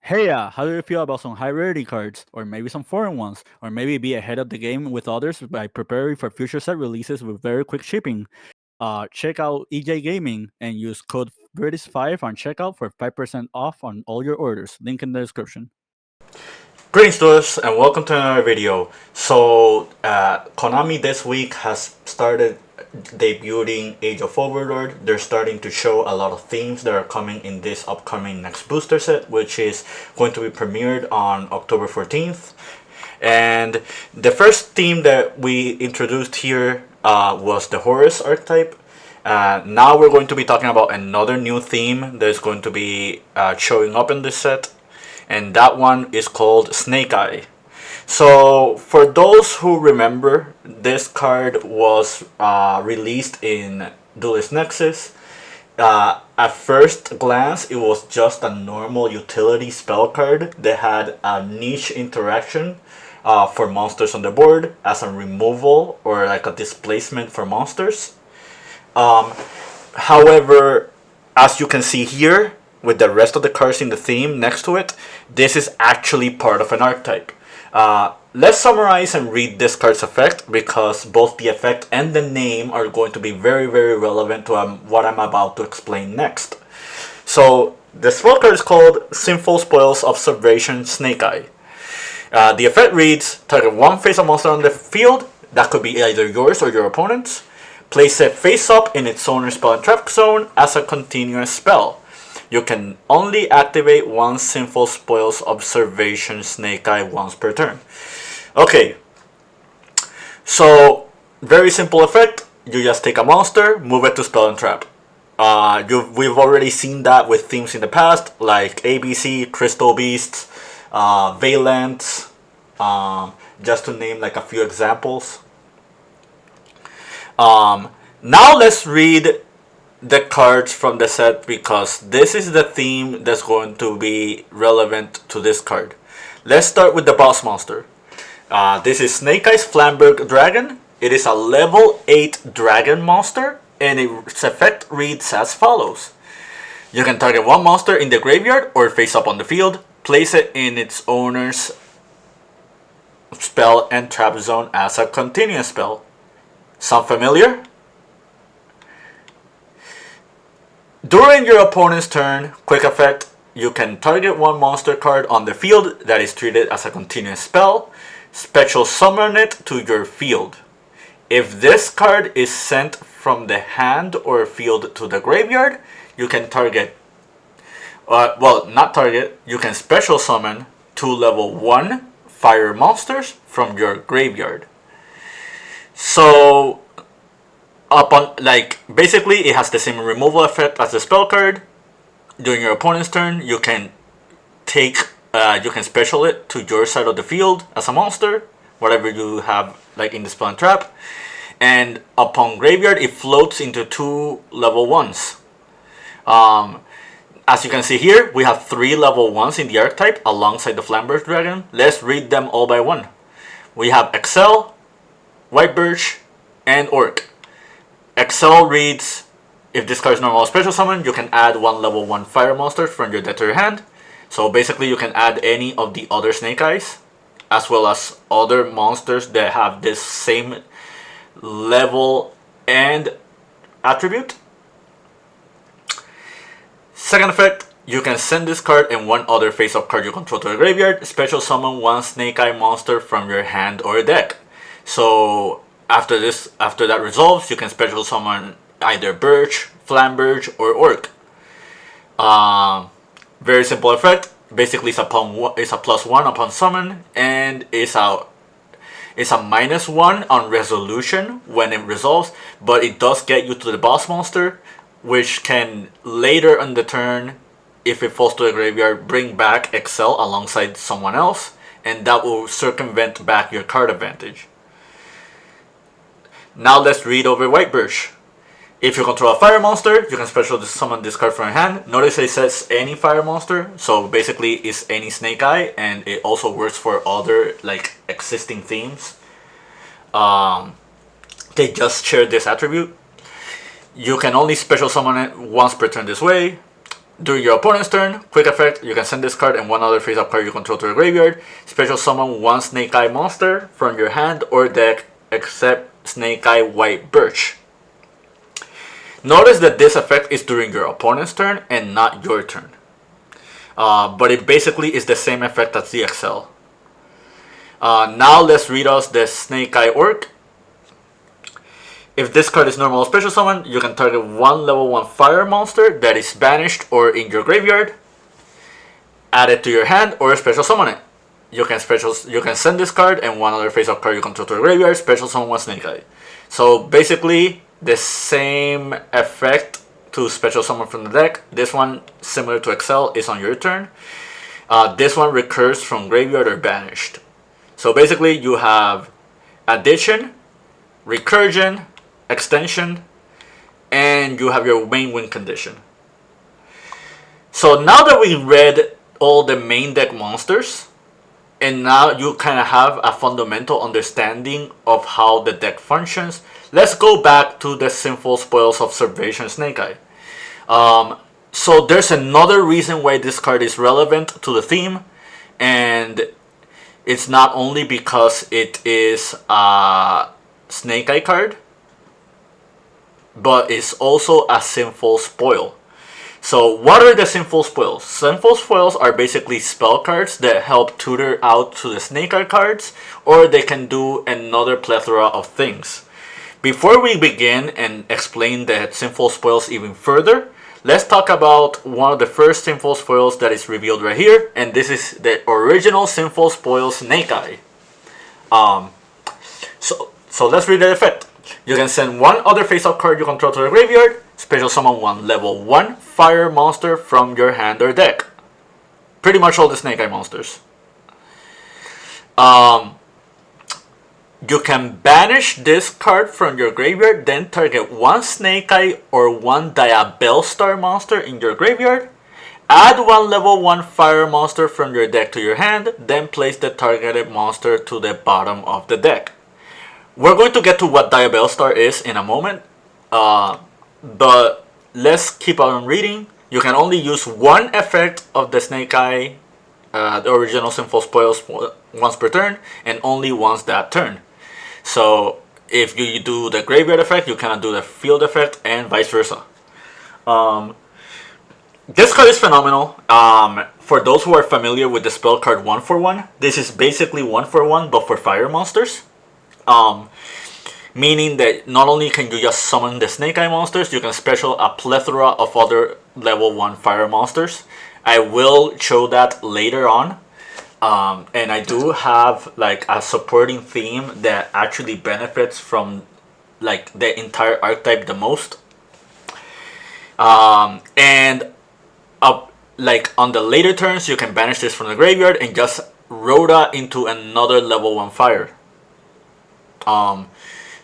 Hey, how do you feel about some high rarity cards, or maybe some foreign ones, or maybe be ahead of the game with others by preparing for future set releases with very quick shipping? Check out EJ Gaming and use code British5 on checkout for 5% off on all your orders. Link in the description. Greetings to us and welcome to another video. Konami this week has started debuting Age of Overlord. They're starting to show a lot of themes that are coming in this upcoming next booster set, which is going to be premiered on October 14th. And the first theme that we introduced here was the Horus archetype. Now we're going to be talking about another new theme that's going to be showing up in this set, and that one is called Snake Eye. So for those who remember, this card was released in Duelist Nexus. At first glance, it was just a normal utility spell card that had a niche interaction for monsters on the board as a removal or like a displacement for monsters. However, as you can see here, with the rest of the cards in the theme next to it, this is actually part of an archetype. Let's summarize and read this card's effect, because both the effect and the name are going to be very, very relevant to what I'm about to explain next. So, the spell card is called Sinful Spoils Observation Snake Eye. The effect reads, target one face-up monster on the field, that could be either yours or your opponent's. Place it face-up in its owner's spell and trap zone as a continuous spell. You can only activate one Sinful Spoils Observation Snake Eye once per turn. Okay, so very simple effect. You just take a monster, move it to spell and trap. We've already seen that with themes in the past, like ABC, Crystal Beasts, Valent, just to name like a few examples. Now let's read the cards from the set, because this is the theme that's going to be relevant to this card. Let's start with the boss monster. This is Snake Eyes Flamberg Dragon. It is a level 8 dragon monster, and its effect reads as follows. You can target one monster in the graveyard or face up on the field, place it in its owner's spell and trap zone as a continuous spell. Sound familiar? During your opponent's turn, quick effect, you can target one monster card on the field that is treated as a continuous spell, special summon it to your field. If this card is sent from the hand or field to the graveyard, you can you can special summon 2 level 1 fire monsters from your graveyard. So, basically it has the same removal effect as the spell card. During your opponent's turn, you can special it to your side of the field as a monster, whatever you have like in the spell and trap. And upon graveyard, it floats into 2 level 1s. As you can see here, we have 3 level 1s in the archetype alongside the Flamberge Dragon. Let's read them all by one. We have Excel, White Birch, and Orc. Excel reads, if this card is normal special summon, you can add 1 level 1 fire monster from your deck to your hand. So basically you can add any of the other Snake Eyes, as well as other monsters that have this same level and attribute. Second effect, you can send this card and one other face-up card you control to the graveyard, special summon one Snake Eye monster from your hand or deck. So after that resolves, you can special summon either Birch, Flamberge, or Orc. Very simple effect. Basically, it's a +1 upon summon, and it's a -1 on resolution when it resolves. But it does get you to the boss monster, which can later on the turn, if it falls to the graveyard, bring back Excel alongside someone else, and that will circumvent back your card advantage. Now let's read over White Birch. If you control a fire monster, you can special summon this card from your hand. Notice it says any fire monster, so basically it's any Snake Eye, and it also works for other like existing themes. They just share this attribute. You can only special summon it once per turn this way. During your opponent's turn, quick effect, you can send this card and one other face-up card you control to the graveyard. Special summon one Snake Eye monster from your hand or deck except Snake Eye White Birch. Notice that this effect is during your opponent's turn and not your turn. But it basically is the same effect as the XL. Now let's read us the Snake Eye Orc. If this card is normal or special summon, you can target one level 1 fire monster that is banished or in your graveyard, add it to your hand, or special summon it. You can send this card and one other face-up card you control to the graveyard, special summon one Snake Eye. So basically the same effect to special summon from the deck. This one, similar to XL, is on your turn. This one recurs from graveyard or banished. So basically you have addition, recursion, extension, and you have your main win condition. So now that we read all the main deck monsters, and now you kind of have a fundamental understanding of how the deck functions, let's go back to the Sinful Spoils Observation Snake Eye. So there's another reason why this card is relevant to the theme, and it's not only because it is a Snake Eye card, but it's also a Sinful Spoil. So what are the Sinful Spoils? Sinful Spoils are basically spell cards that help tutor out to the Snake Eye cards, or they can do another plethora of things. Before we begin and explain the Sinful Spoils even further, let's talk about one of the first Sinful Spoils that is revealed right here, and this is the original Sinful Spoils Snake Eye. So let's read the effect. You can send one other face-up card you control to the graveyard, special summon one level 1 fire monster from your hand or deck. Pretty much all the Snake Eye monsters. You can banish this card from your graveyard, then target one Snake Eye or one Diabellstar monster in your graveyard. Add one level 1 fire monster from your deck to your hand, then place the targeted monster to the bottom of the deck. We're going to get to what Diabellstar is in a moment, but let's keep on reading. You can only use one effect of the Snake Eye, the original Sinful Spoils, once per turn, and only once that turn. So if you do the graveyard effect, you cannot do the field effect, and vice versa. This card is phenomenal. For those who are familiar with the spell card 1-for-1, this is basically 1-for-1 but for fire monsters. Meaning that not only can you just summon the Snake Eye monsters, you can special a plethora of other level 1 fire monsters. I will show that later on. And I do have like a supporting theme that actually benefits from like the entire archetype the most. Like on the later turns, you can banish this from the graveyard and just Rhoda into another level 1 fire.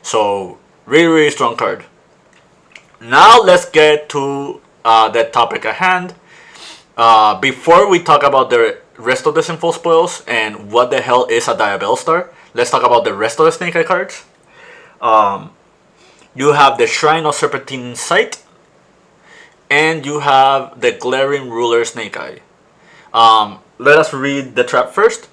So really strong card. Now let's get to the topic at hand. Before we talk about the rest of the Sinful Spoils and what the hell is a Diabellstar, let's talk about the rest of the Snake Eye cards. You have the Shrine of Serpentine Sight, and you have the Glaring Ruler Snake Eye. Let us read the trap first.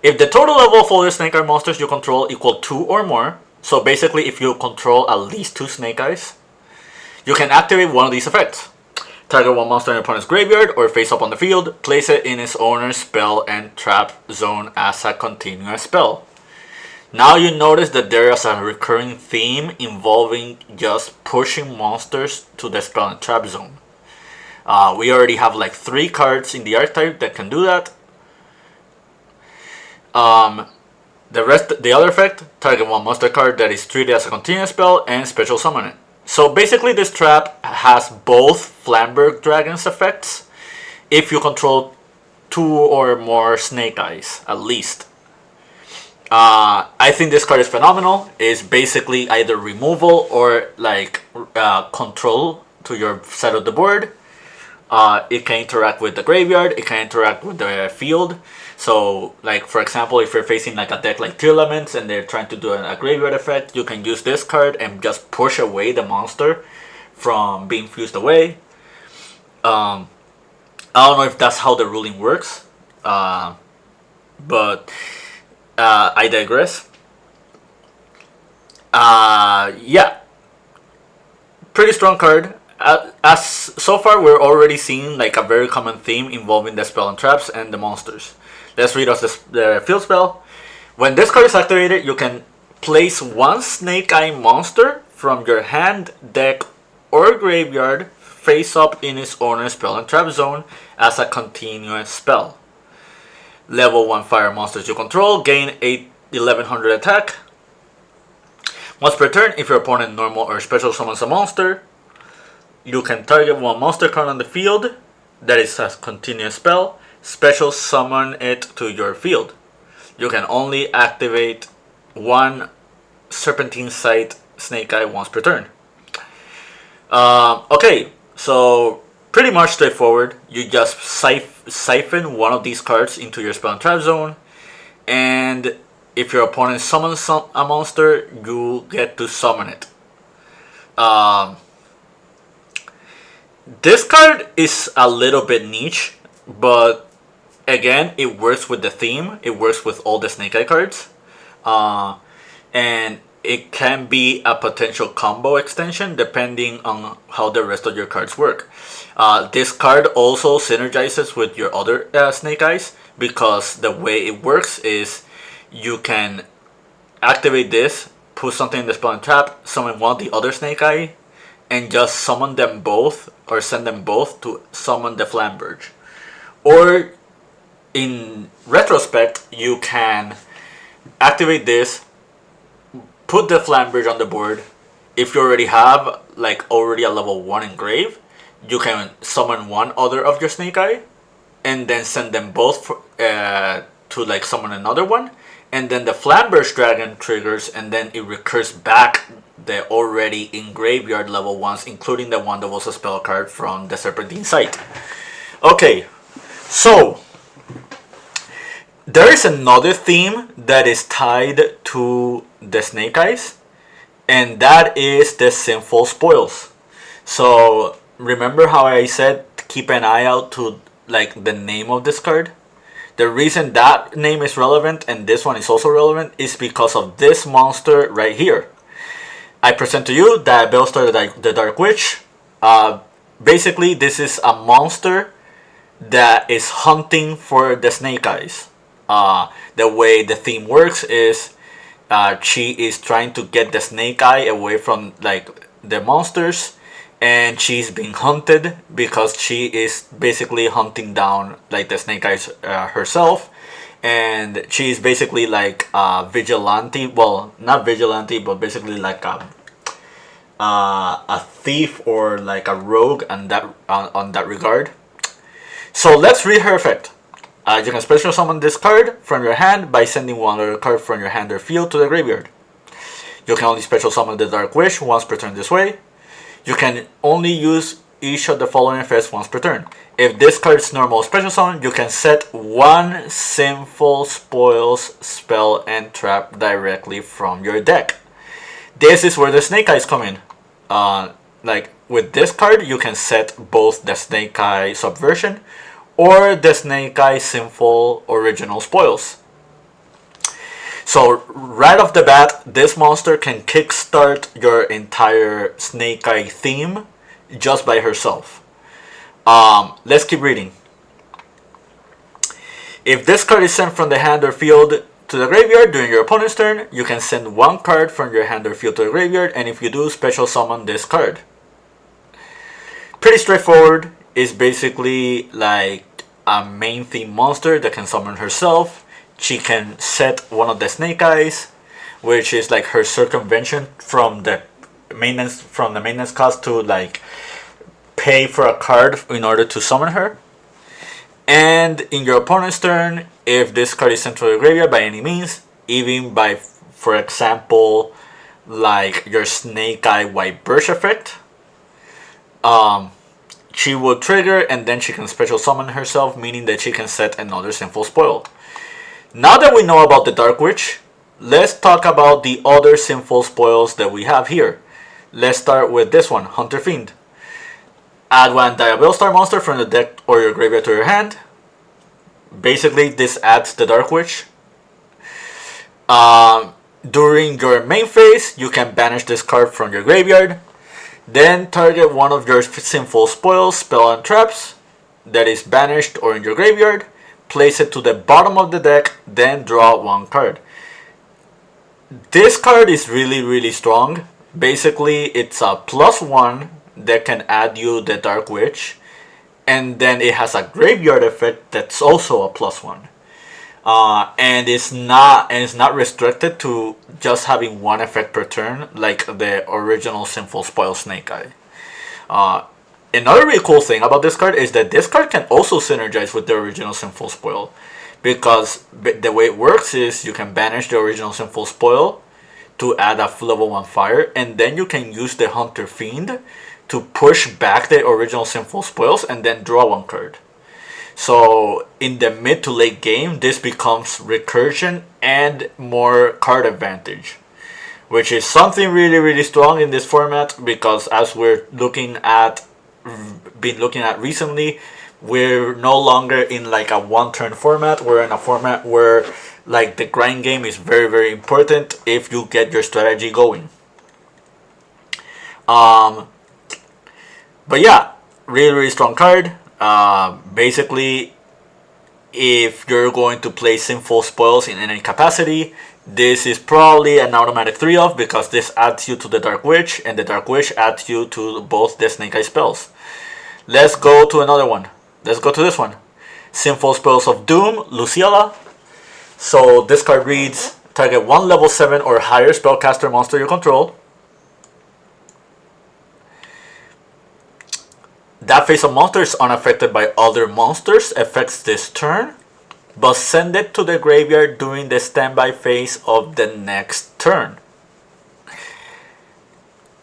If the total level of all the Snake Eye monsters you control equal 2 or more, so basically if you control at least 2 Snake Eyes, you can activate one of these effects. Target one monster in your opponent's graveyard or face up on the field, place it in its owner's spell and trap zone as a continuous spell. Now you notice that there is a recurring theme involving just pushing monsters to the spell and trap zone. We already have like 3 cards in the archetype that can do that. The other effect, target one monster card that is treated as a continuous spell and special summon it. So basically this trap has both Flamberg Dragon's effects if you control 2 or more Snake Eyes at least. I think this card is phenomenal. It's basically either removal or like control to your side of the board. It can interact with the graveyard, it can interact with the field. So like for example, if you're facing like a deck like Tearlaments and they're trying to do a graveyard effect, you can use this card and just push away the monster from being fused away. I don't know if that's how the ruling works, but I digress. Yeah, pretty strong card. As so far, we're already seeing like a very common theme involving the spell and traps and the monsters. Let's read us the field spell. When this card is activated, you can place one Snake Eye monster from your hand, deck, or graveyard face up in its owner's spell and trap zone as a continuous spell. Level 1 fire monsters you control gain 1100 attack. Once per turn, if your opponent normal or special summons a monster, you can target one monster card on the field that is a continuous spell, special summon it to your field. You can only activate one Serpentine Sight Snake Eye once per turn. Okay, so pretty much straightforward. You just siphon one of these cards into your spell and trap zone, and if your opponent summons a monster, you get to summon it. This card is a little bit niche, but again, it works with the theme. It works with all the Snake Eye cards. And it can be a potential combo extension depending on how the rest of your cards work. This card also synergizes with your other Snake Eyes, because the way it works is you can activate this, put something in the spell and trap, summon one of the other Snake Eye, and just summon them both or send them both to summon the Flamberge. Or in retrospect, you can activate this, put the Flamberge on the board. If you already have like already a level 1 engrave, you can summon one other of your Snake Eye and then send them both to like summon another one, and then the Flamberge Dragon triggers, and then it recurs back the already in graveyard level 1s, including the one that was a spell card from the Serpentine Sight. Okay, so there is another theme that is tied to the Snake Eyes, and that is the Sinful Spoils. So remember how I said keep an eye out to like the name of this card? The reason that name is relevant and this one is also relevant is because of this monster right here. I present to you the Bellstar the Dark Witch. Basically, this is a monster that is hunting for the Snake Eyes. The way the theme works is she is trying to get the Snake Eye away from like the monsters, and she's being hunted because she is basically hunting down like the Snake Eyes herself, and she's basically like a vigilante. Well, not vigilante, but basically like a thief or like a rogue on that regard. So let's read her effect. You can special summon this card from your hand by sending one other card from your hand or field to the graveyard. You can only special summon the Dark Witch once per turn this way. You can only use each of the following effects once per turn. If this card is normal special summon, you can set one Sinful Spoils spell and trap directly from your deck. This is where the Snake Eyes come in. Like with this card, you can set both the Snake Eye Subversion or the Snake Eye Sinful Original Spoils. So right off the bat, this monster can kickstart your entire Snake Eye theme just by herself. Let's keep reading. If this card is sent from the hand or field to the graveyard during your opponent's turn, you can send one card from your hand or field to the graveyard, and if you do, special summon this card. Pretty straightforward. It's basically like a main theme monster that can summon herself. She can set one of the Snake Eyes, which is like her circumvention from the maintenance cost to like pay for a card in order to summon her. And in your opponent's turn, if this card is sent to the graveyard by any means, even by, for example, like your Snake Eye White Birch effect, she will trigger and then she can special summon herself, meaning that she can set another Sinful Spoil. Now that we know about the Dark Witch, let's talk about the other Sinful Spoils that we have here. Let's start with this one, Hunter Fiend. Add one Diabellstar monster from the deck or your graveyard to your hand. Basically, this adds the Dark Witch. During your main phase, you can banish this card from your graveyard. Then target one of your Sinful Spoils, spell, and traps that is banished or in your graveyard. Place it to the bottom of the deck, then draw one card. This card is really strong. Basically, it's a +1 that can add you the Dark Witch, and then it has a graveyard effect that's also a +1. And it's not restricted to just having one effect per turn like the original Sinful Spoil Snake Eye. Another really cool thing about this card is that this card can also synergize with the original Sinful Spoil, because the way it works is you can banish the original Sinful Spoil to add a level 1 fire, and then you can use the Hunter Fiend to push back the original Sinful Spoils and then draw one card. So in the mid to late game, this becomes recursion and more card advantage, which is something really strong in this format, because as we're been looking at recently, we're no longer in like a one turn format. We're in a format where like the grind game is very important if you get your strategy going. But yeah, really strong card. Basically, if you're going to play Sinful Spoils in any capacity, this is probably an automatic 3-off, because this adds you to the Dark Witch, and the Dark Witch adds you to both the Snake Eye spells. Let's go to another one. Let's go to this one. Sinful Spoils of Doom, Luciala. So this card reads, target one level 7 or higher spellcaster monster you control. That phase of monster is unaffected by other monsters effects this turn, but send it to the graveyard during the standby phase of the next turn.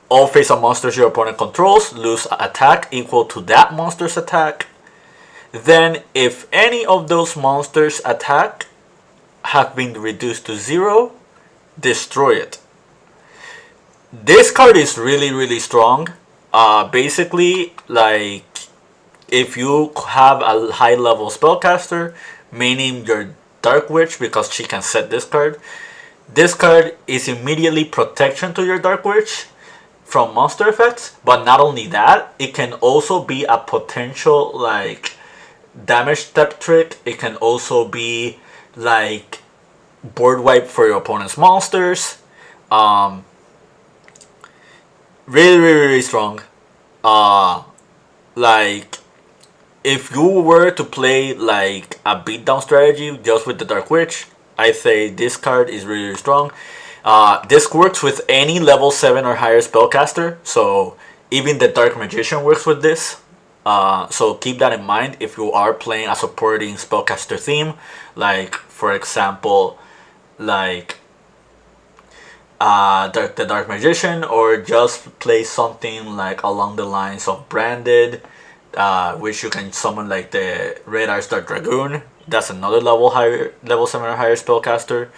All phase of monsters your opponent controls lose attack equal to that monster's attack. Then, if any of those monsters' attack have been reduced to 0, destroy it. This card is really strong. Basically, like, if you have a high level spellcaster, meaning your Dark Witch, because she can set this card is immediately protection to your Dark Witch from monster effects. But not only that, it can also be a potential like damage step trick. It can also be like board wipe for your opponent's monsters. Really strong. Like, if you were to play like a beatdown strategy just with the Dark Witch, I say this card is really strong. This works with any level 7 or higher spellcaster, so even the Dark Magician works with this. So keep that in mind if you are playing a supporting spellcaster theme, like for example, like the Dark Magician, or just play something like along the lines of Branded, which you can summon like the Red Eye Star Dragoon. That's another level 7 or higher spellcaster.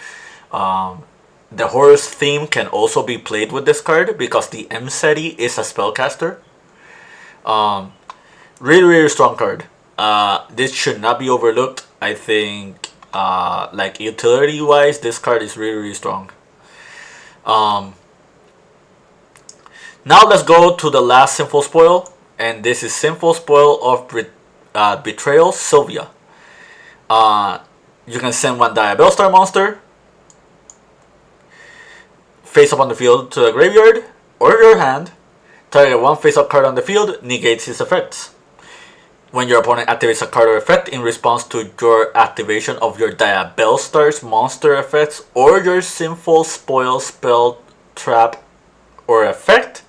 The Horus theme can also be played with this card because the M-Seti is a spellcaster. Really strong card. This should not be overlooked. I think like utility wise, this card is really strong. Now let's go to the last Sinful Spoil, and this is Sinful Spoil of Betrayal, Sylvia. You can send one Diabellstar monster face up on the field to the graveyard or your hand. Target one face up card on the field, negates its effects. When your opponent activates a card or effect in response to your activation of your Diabellstar's monster effects or your Sinful Spoil spell, trap, or effect,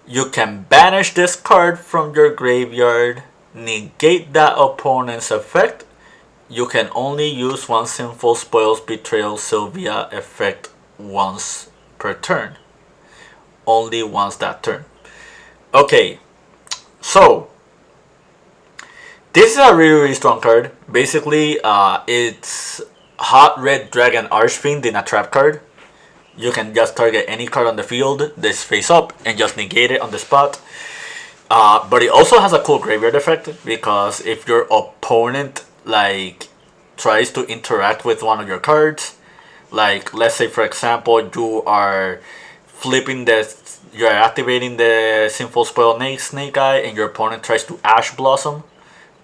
you can banish this card from your graveyard, negate that opponent's effect. You can only use one Sinful Spoils Betrayal Sylvia effect once per turn. Only once that turn. Okay, so this is a really strong card. Basically, it's Hot Red Dragon Archfiend in a trap card. You can just target any card on the field that's face up and just negate it on the spot. But it also has a cool graveyard effect, because if your opponent like tries to interact with one of your cards, like let's say for example you are flipping you're activating the Sinful Spoil Snake Eye, and your opponent tries to Ash Blossom.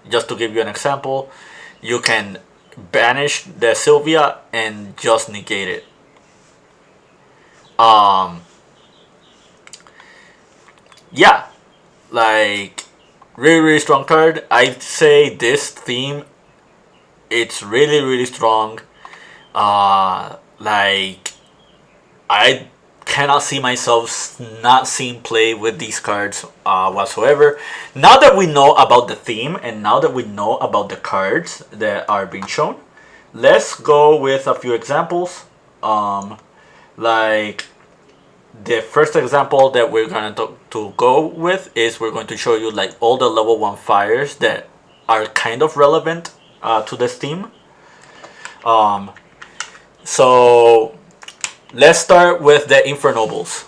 Just to give you an example, you can banish the Sylvia and just negate it. Yeah, like really strong card. I'd say this theme, it's really strong. Like I cannot see myself not seeing play with these cards whatsoever. Now that we know about the theme, and now that we know about the cards that are being shown, let's go with a few examples. Like the first example that we're going to go with is, we're going to show you like all the level 1 fires that are kind of relevant to this theme. So let's start with the Infernobles.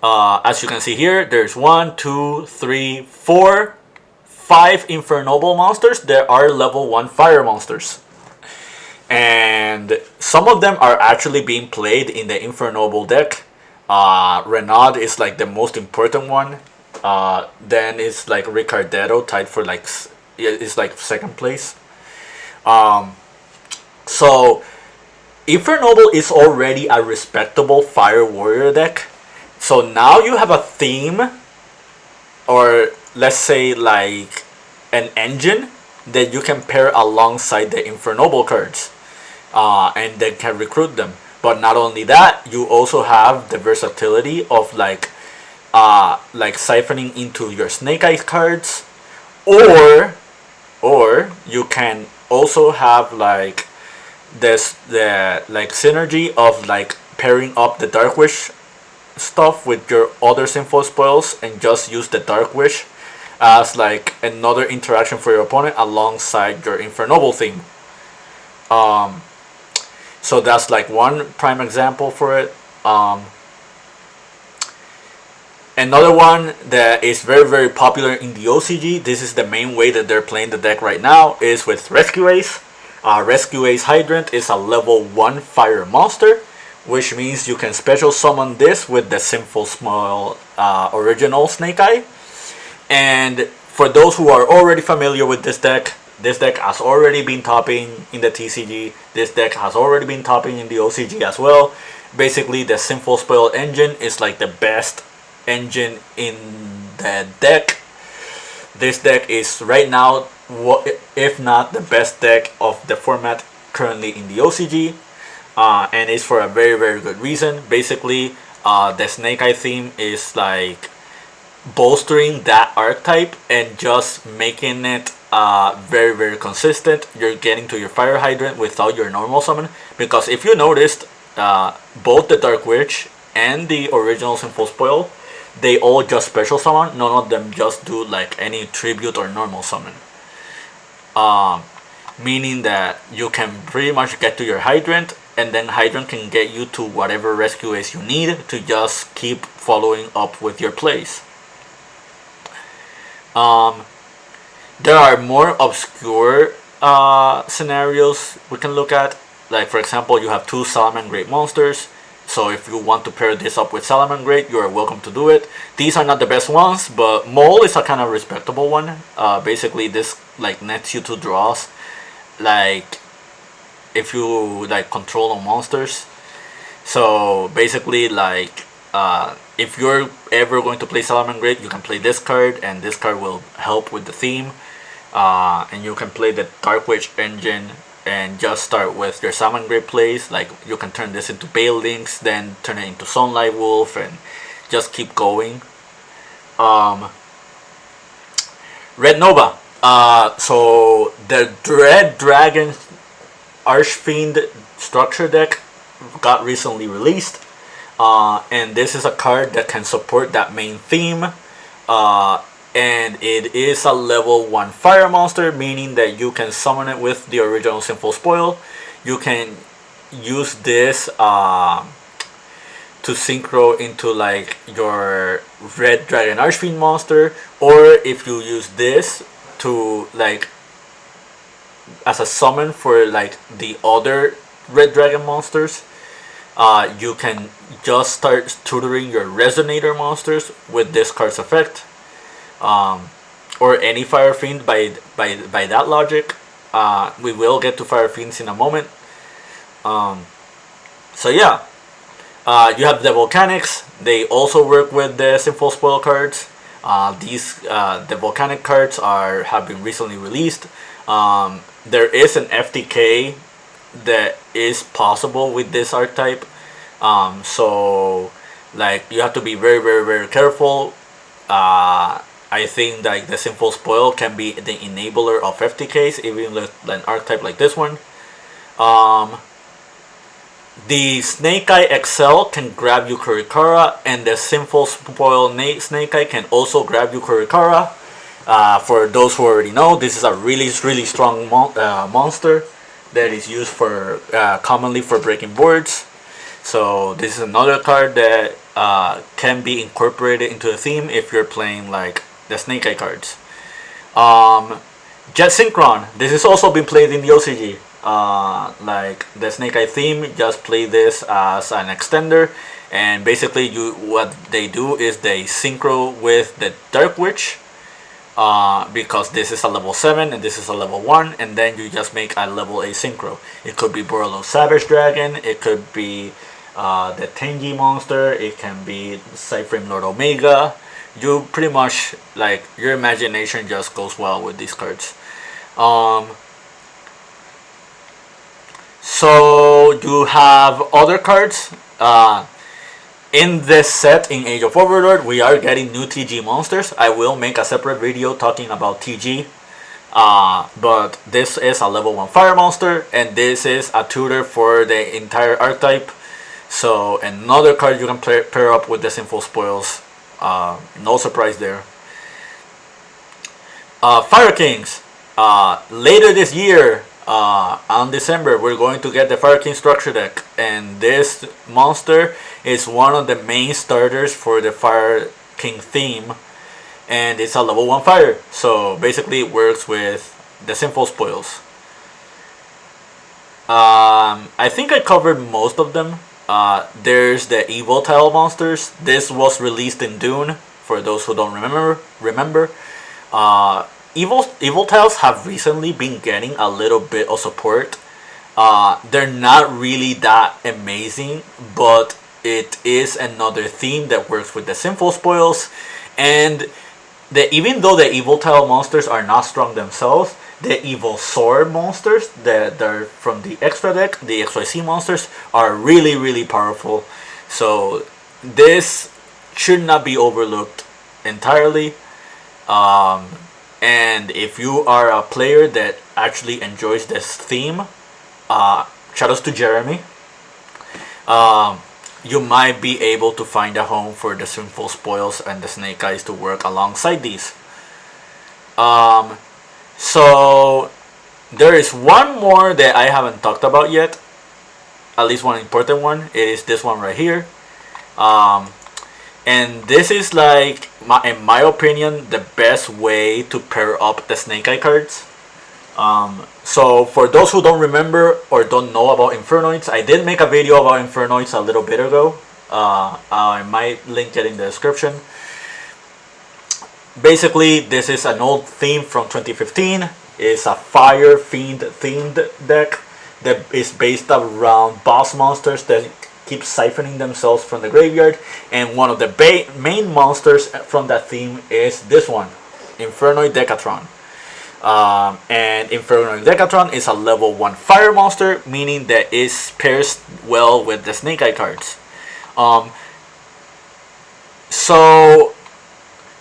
As you can see here, there's 1, 2, 3, 4, 5 Infernoble monsters that are level 1 fire monsters. And some of them are actually being played in the Infernoble deck. Renaud is like the most important one. Then it's like Ricardetto tied for like, it's like second place. So Infernoble is already a respectable fire warrior deck. So now you have a theme, or let's say like an engine that you can pair alongside the Infernoble cards, and then can recruit them. But not only that, you also have the versatility of like siphoning into your Snake Eyes cards, or you can also have like the like synergy of like pairing up the Dark Wish stuff with your other Sinful Spoils, and just use the Dark Wish as like another interaction for your opponent alongside your Infernoble theme. So that's like one prime example for it. Another one that is very popular in the OCG, this is the main way that they're playing the deck right now, is with Rescue Ace. Rescue Ace Hydrant is a level 1 fire monster, which means you can special summon this with the Sinful Spoil original Snake Eye. And for those who are already familiar with this deck has already been topping in the TCG. This deck has already been topping in the OCG as well. Basically, the Sinful Spoil engine is like the best engine in the deck. This deck is right now, if not the best deck of the format currently in the OCG, and it's for a very good reason. Basically, the Snake Eye theme is like bolstering that archetype and just making it very consistent. You're getting to your Fire Hydrant without your normal summon, because if you noticed, both the Dark Witch and the original Sinful Spoil, they all just special summon. None of them just do like any tribute or normal summon. Meaning that you can pretty much get to your Hydrant, and then Hydrant can get you to whatever Rescue Ace you need to just keep following up with your plays. There are more obscure scenarios we can look at. Like for example, you have 2 Salamangreat monsters. So if you want to pair this up with Salamangreat, you are welcome to do it. These are not the best ones, but Mole is a kind of respectable one. Basically, this like nets you 2 draws. Like if you like control on monsters. So basically, like if you're ever going to play Salamangreat, you can play this card, and this card will help with the theme. And you can play the Dark Witch engine and just start with your Salamangreat plays. Like you can turn this into Bale Links, then turn it into Sunlight Wolf, and just keep going. Red Nova. So the Dread Dragon Archfiend structure deck got recently released. And this is a card that can support that main theme. And it is a level 1 fire monster, meaning that you can summon it with the original Sinful Spoil. You can use this to synchro into like your red dragon archfiend monster, or if you use this to like as a summon for like the other red dragon monsters, you can just start tutoring your resonator monsters with this card's effect, or any fire fiend by that logic. We will get to fire fiends in a moment. So yeah, you have the volcanics. They also work with the Sinful Spoil cards. The volcanic cards have been recently released. There is an FTK that is possible with this archetype. So like you have to be very very very careful. I think like the Sinful Spoil can be the enabler of FTKs, even with an archetype like this one. The Snake Eye XL can grab you Kurikara, and the Sinful Spoil Snake Eye can also grab you Kurikara. For those who already know, this is a really strong monster that is used for commonly for breaking boards. So this is another card that can be incorporated into the theme if you're playing like the Snake Eye cards. Jet Synchron. This has also been played in the OCG. Like the Snake Eye theme, just play this as an extender, and basically what they do is they synchro with the Dark Witch, because this is a level 7 and this is a level 1, and then you just make a level 8 synchro. It could be Borolo Savage Dragon, it could be the Tenji monster, it can be Cyframe Lord Omega. You pretty much, like, your imagination just goes well with these cards. So you have other cards. In this set, in Age of Overlord, we are getting new TG monsters. I will make a separate video talking about TG. But this is a level 1 fire monster, and this is a tutor for the entire archetype. So another card you can pair up with the Sinful Spoils. No surprise there. Fire Kings. Later this year, on December, we're going to get the Fire King structure deck, and this monster is one of the main starters for the Fire King theme, and it's a level 1 fire, so basically it works with the Sinful Spoils. I think I covered most of them. There's the Evil Tile monsters. This was released in Dune, for those who don't remember. Evil Tiles have recently been getting a little bit of support. They're not really that amazing, but it is another theme that works with the Sinful Spoils. And even though the Evil Tile monsters are not strong themselves, the Evil Sword monsters that are from the extra deck, the XYZ monsters, are really powerful. So this should not be overlooked entirely. And if you are a player that actually enjoys this theme, shoutouts to Jeremy, you might be able to find a home for the Sinful Spoils and the Snake Eyes to work alongside these. So there is one more that I haven't talked about yet, at least one important one. It is this one right here. And this is like, in my opinion, the best way to pair up the Snake Eye cards. So for those who don't remember or don't know about Infernoids, I did make a video about Infernoids a little bit ago. I might link it in the description. Basically, this is an old theme from 2015. It's a Fire Fiend themed deck that is based around boss monsters that keep siphoning themselves from the graveyard, and one of the main monsters from that theme is this one, Infernoid Decatron. And Infernoid Decatron is a level 1 fire monster, meaning that it pairs well with the Snake Eye cards. So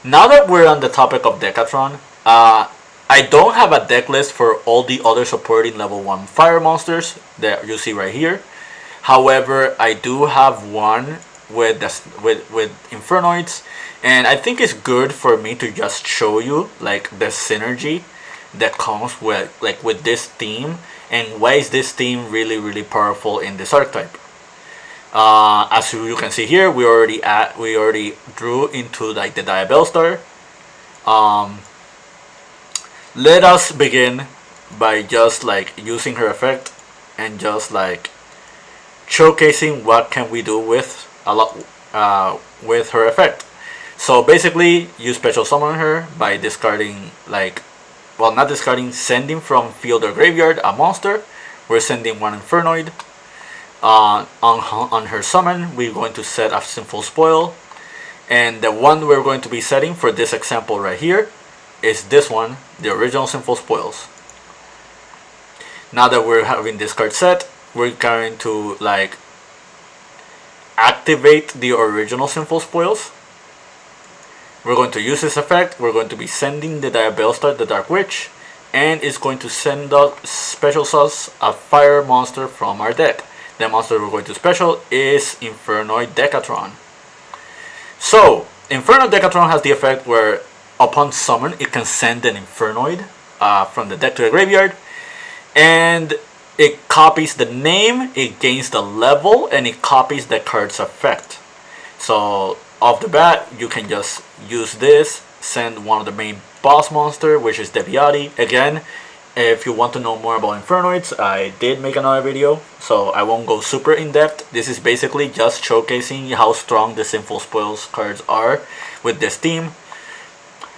now that we're on the topic of Decatron, I don't have a deck list for all the other supporting level 1 fire monsters that you see right here. However, I do have one with Infernoids, and I think it's good for me to just show you like the synergy that comes with this theme, and why is this theme really powerful in this archetype. As you can see here, we already drew into like the Diabell Star. Let us begin by just like using her effect and just like showcasing what can we do with with her effect. So basically, you special summon her by discarding like, well, not discarding, sending from field or graveyard a monster. We're sending one Infernoid. On her summon, we're going to set a Sinful Spoil, and the one we're going to be setting for this example right here is this one, the original Sinful Spoils. Now that we're having this card set, we're going to like activate the original Sinful Spoils. We're going to use this effect. We're going to be sending the Diabell Star, the Dark Witch, and it's going to send us special us a fire monster from our deck. The monster we're going to special is Infernoid Decatron. So, Infernoid Decatron has the effect where upon summon, it can send an Infernoid from the deck to the graveyard, and it copies the name, it gains the level, and it copies the card's effect. So, off the bat, you can just use this, send one of the main boss monster, which is Deviati. Again, if you want to know more about Infernoids, I did make another video, so I won't go super in depth. This is basically just showcasing how strong the Sinful Spoils cards are with this team.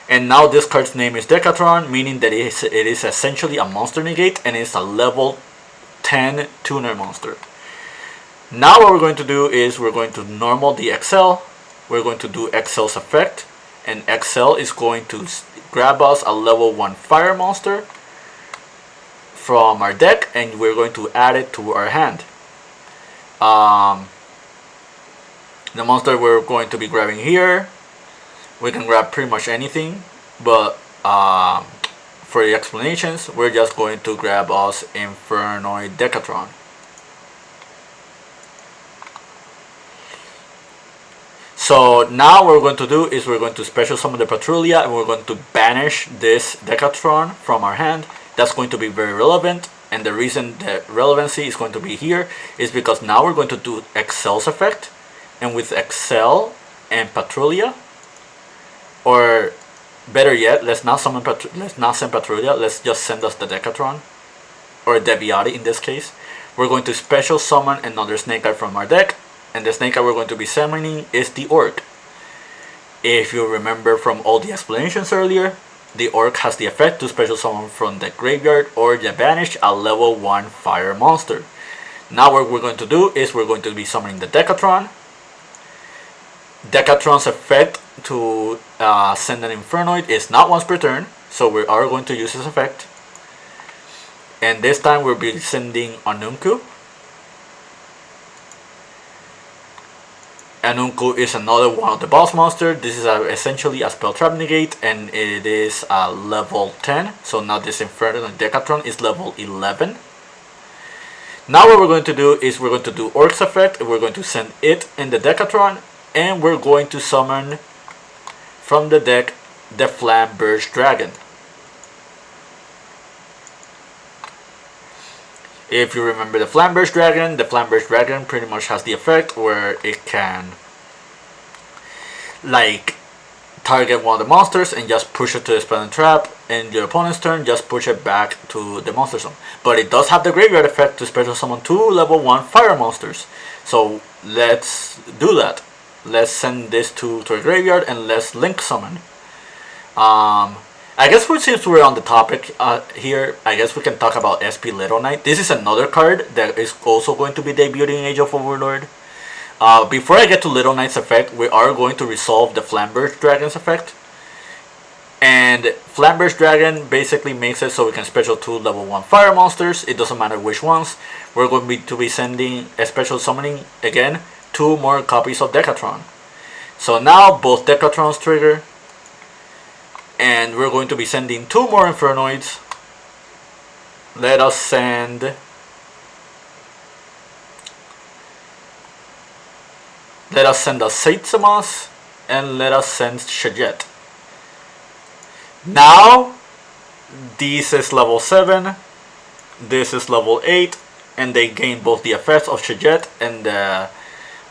And now this card's name is Decatron, meaning that it is essentially a monster negate, and it's a level 10 tuner monster. Now what we're going to do is we're going to normal the XL. We're going to do XL's effect, and XL is going to grab us a level 1 fire monster from our deck, and we're going to add it to our hand. The monster we're going to be grabbing here, we can grab pretty much anything, but for the explanations, we're just going to grab us Infernoid Decatron. So now what we're going to do is we're going to special summon the Patrulia, and we're going to banish this Decatron from our hand. That's going to be very relevant, and the reason that relevancy is going to be here is because now we're going to do Excel's effect, and with Excel and Patrulia, or better yet, let's not send Patrulia, let's just send us the Decatron, or Deviati in this case. We're going to special summon another snake card from our deck, and the snake card we're going to be summoning is the Orc. If you remember from all the explanations earlier, the Orc has the effect to special summon from the graveyard or the banish a level 1 fire monster. Now what we're going to do is we're going to be summoning the Decatron. Decatron's effect to send an Infernoid is not once per turn, so we are going to use this effect. And this time we'll be sending Anunku. Anunku is another one of the boss monsters. This is essentially a spell trap negate, and it is level 10. So now this Inferno Decatron is level 11. Now what we're going to do is we're going to do Orc's effect. We're going to send it in the Decatron, and we're going to summon from the deck the Flamberge Dragon. If you remember the Flamberge Dragon pretty much has the effect where it can like target one of the monsters and just push it to the spell and trap, and your opponent's turn just push it back to the monster zone. But it does have the graveyard effect to special summon 2 level 1 fire monsters. So let's do that. Let's send this to a graveyard and let's link summon. I guess since we're on the topic here, I guess we can talk about SP Little Knight. This is another card that is also going to be debuting in Age of Overlord. Before I get to Little Knight's effect, we are going to resolve the Flamberge Dragon's effect. And Flamberge Dragon basically makes it so we can special 2 level 1 fire monsters. It doesn't matter which ones. We're going to be sending a special summoning, again, 2 more copies of Decatron. So now both Decatrons trigger. And we're going to be sending 2 more Infernoids. Let us send a Saitsamas, and let us send Shajet. Now, this is level 7, this is level 8, and they gain both the effects of Shajet and the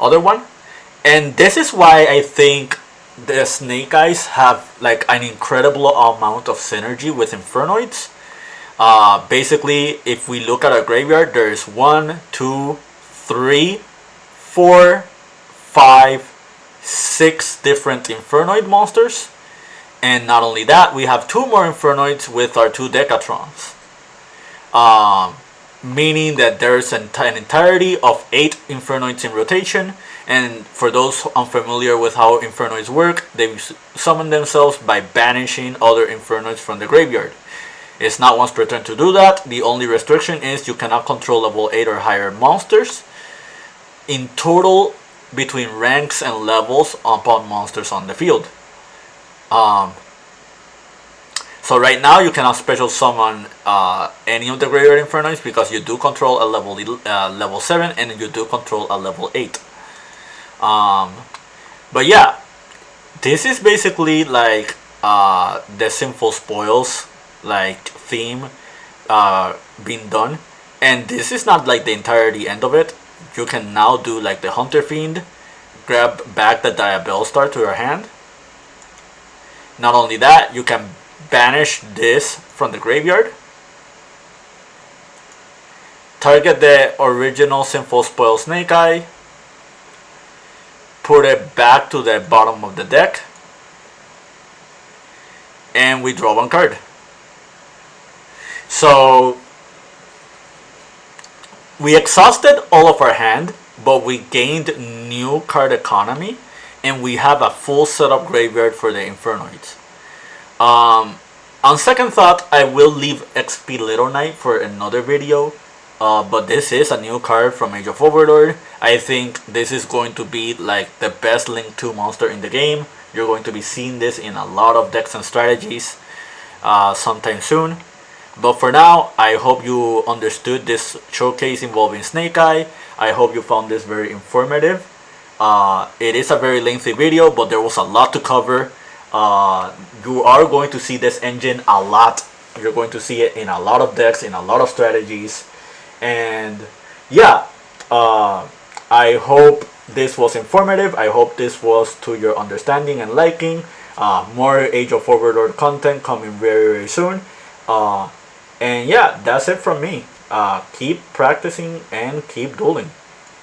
other one. And this is why I think the Snake Eyes have like an incredible amount of synergy with Infernoids. Basically, if we look at our graveyard, there's 1, 2, 3, 4, 5, 6 different Infernoid monsters. And not only that, we have 2 more Infernoids with our 2 Decatrons. Meaning that there's an entirety of 8 Infernoids in rotation. And for those unfamiliar with how Infernoids work, they summon themselves by banishing other Infernoids from the graveyard. It's not once per turn to do that. The only restriction is you cannot control level 8 or higher monsters. In total, between ranks and levels upon monsters on the field. So right now you cannot special summon any of the graveyard Infernoids because you do control a level 7 and you do control a level 8. But yeah, this is basically like the Sinful Spoils like theme being done, and this is not like the entirety end of it. You can now do like the Hunter Fiend, grab back the Diabell Star to your hand. Not only that, you can banish this from the graveyard, target the original Sinful Spoil Snake Eye, put it back to the bottom of the deck, and we draw 1 card. So we exhausted all of our hand, but we gained new card economy, and we have a full setup graveyard for the Infernoids. On second thought, I will leave XP Little Knight for another video, but this is a new card from Age of Overlord. I think this is going to be like the best Link 2 monster in the game. You're going to be seeing this in a lot of decks and strategies sometime soon. But for now, I hope you understood this showcase involving Snake Eye. I hope you found this very informative. It is a very lengthy video, but there was a lot to cover. You are going to see this engine a lot. You're going to see it in a lot of decks, in a lot of strategies. And yeah, I hope this was informative. I hope this was to your understanding and liking. More Age of Overlord content coming very, very soon. And yeah, that's it from me. Keep practicing and keep dueling.